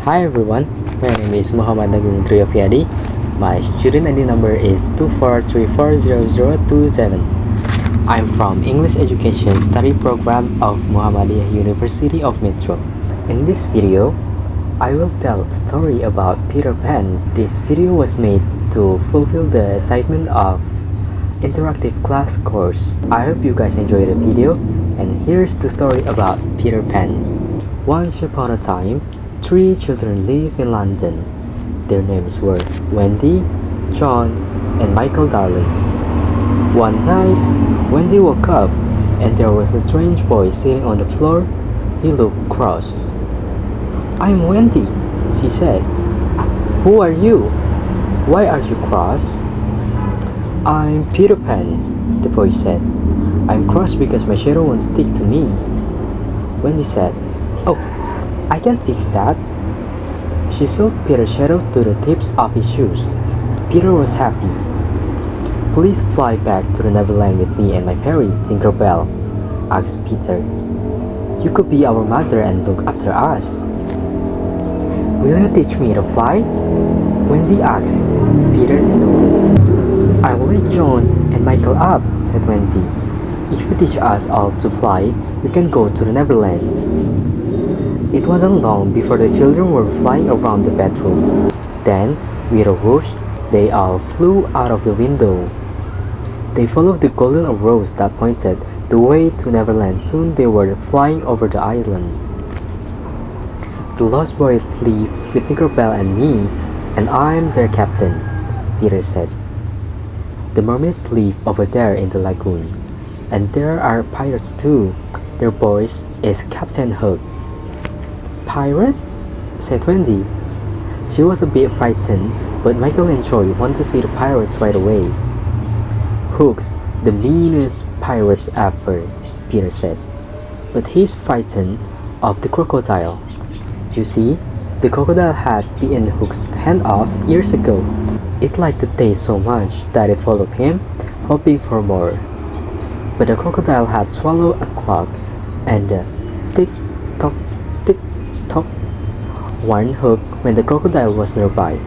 Hi everyone, my name is Agung Yoviadi. My student ID number is 24340027. I'm from English Education Study Program of Muhammadiyah University of Metro. In this video, I will tell a story about Peter Pan. This video was made to fulfill the excitement of interactive class course. I hope you guys enjoy the video, and here's the story about Peter Pan. Once upon a time, 3 children lived in London. Their names were Wendy, John, and Michael Darling. One night, Wendy woke up and there was a strange boy sitting on the floor. He looked cross. "I'm Wendy," she said. "Who are you? Why are you cross?" "I'm Peter Pan," the boy said. "I'm cross because my shadow won't stick to me." Wendy said, "Oh, I can fix that." She sewed Peter's shadow to the tips of his shoes. Peter was happy. "Please fly back to the Neverland with me and my fairy, Tinkerbell," asked Peter. "You could be our mother and look after us." "Will you teach me to fly?" Wendy asked. Peter nodded. "I'll wake John and Michael up," said Wendy. "If you teach us all to fly, we can go to the Neverland." It wasn't long before the children were flying around the bedroom. Then, with a whoosh, they all flew out of the window. They followed the golden arrows that pointed the way to Neverland. Soon they were flying over the island. "The Lost Boys live with Tinkerbell and me, and I'm their captain," Peter said. "The mermaids live over there in the lagoon, and there are pirates too. Their voice is Captain Hook." "Pirate?" said Wendy. She was a bit frightened, but Michael and Joy wanted to see the pirates right away. "Hook's the meanest pirates ever," Peter said. "But he's frightened of the crocodile. You see, the crocodile had bitten Hook's hand off years ago. It liked the taste so much that it followed him, hoping for more. But the crocodile had swallowed a clock, and the tick-tock, tick-tock warned Hook when the crocodile was nearby.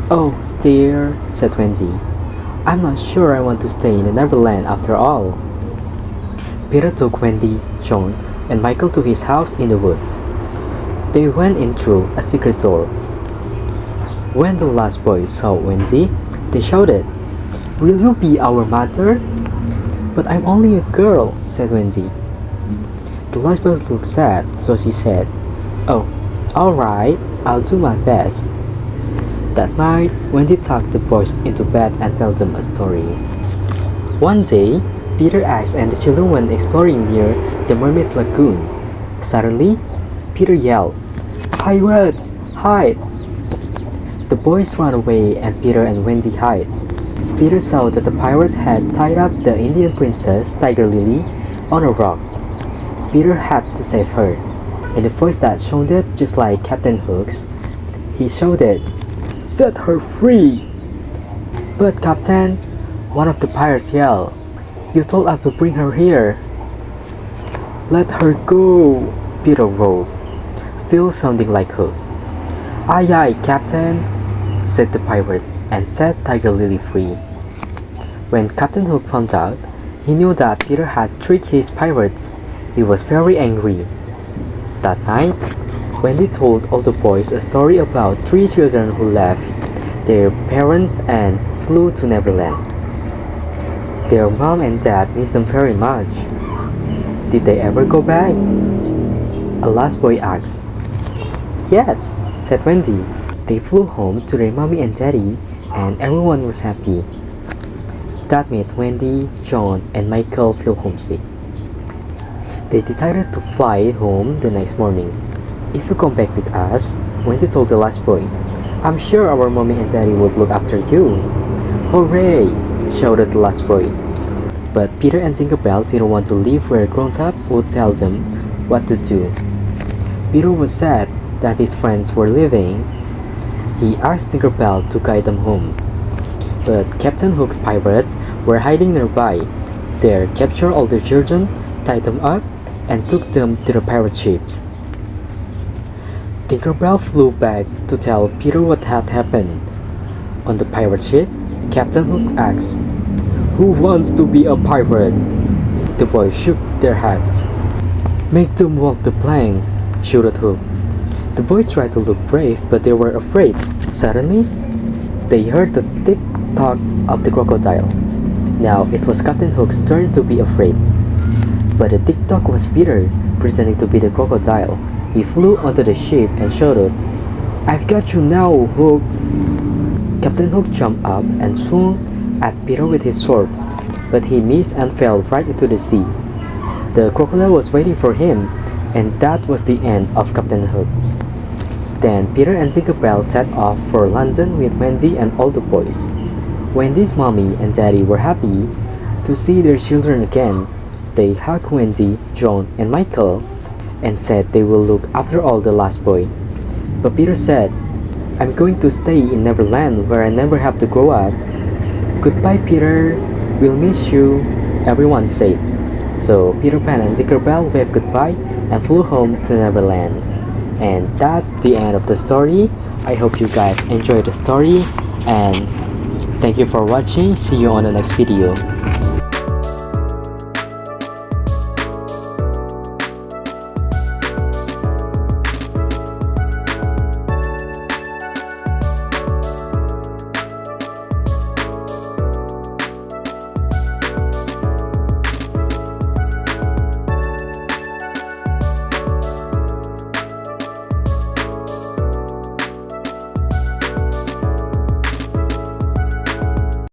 "Oh dear," said Wendy. "I'm not sure I want to stay in the Neverland after all." Peter took Wendy, John, and Michael to his house in the woods. They went in through a secret door. When the Lost Boys saw Wendy, they shouted, "Will you be our mother?" "But I'm only a girl," said Wendy. The Lost Boys looked sad, so she said, "Oh, alright, I'll do my best." That night, Wendy tucked the boys into bed and told them a story. One day, Peter asked and the children went exploring near the Mermaid's Lagoon. Suddenly, Peter yelled, "Pirates, hide!" The boys ran away and Peter and Wendy hid. Peter saw that the pirates had tied up the Indian princess, Tiger Lily, on a rock. Peter had to save her. In a voice that sounded just like Captain Hook's, he shouted, "Set her free!" "But Captain," one of the pirates yelled, "you told us to bring her here." "Let her go," Peter roared, still sounding like Hook. "Aye aye, Captain," said the pirate, and set Tiger Lily free. When Captain Hook found out, he knew that Peter had tricked his pirates. He was very angry. That night, Wendy told all the boys a story about 3 children who left their parents and flew to Neverland. Their mom and dad missed them very much. "Did they ever go back?" a Lost Boy asked. "Yes," said Wendy. They flew home to their mommy and daddy, and everyone was happy. That made Wendy, John, and Michael feel homesick. They decided to fly home the next morning. "If you come back with us," Wendy told the Lost Boy, "I'm sure our mommy and daddy would look after you." "Hooray!" shouted the Lost Boy. But Peter and Tinkerbell didn't want to live where grown-ups would tell them what to do. Peter was sad that his friends were leaving. He asked Tinkerbell to guide them home. But Captain Hook's pirates were hiding nearby. They captured all the children, tied them up, and took them to the pirate ships. Tinkerbell flew back to tell Peter what had happened. On the pirate ship, Captain Hook asked, "Who wants to be a pirate?" The boys shook their heads. "Make them walk the plank," shouted Hook. The boys tried to look brave, but they were afraid. Suddenly, they heard the tick-tock of the crocodile. Now it was Captain Hook's turn to be afraid. But the tick-tock was Peter, pretending to be the crocodile. He flew onto the ship and shouted, "I've got you now, Hook!" Captain Hook jumped up and swung at Peter with his sword, but he missed and fell right into the sea. The crocodile was waiting for him, and that was the end of Captain Hook. Then Peter and Tinkerbell set off for London with Wendy and all the boys. Wendy's mommy and daddy were happy to see their children again. They hugged Wendy, John, and Michael and said they will look after all the last boy. But Peter said, "I'm going to stay in Neverland where I never have to grow up." "Goodbye, Peter. We'll miss you," everyone said. So Peter Pan and Tinkerbell waved goodbye and flew home to Neverland. And that's the end of the story. I hope you guys enjoyed the story, and thank you for watching. See you on the next video.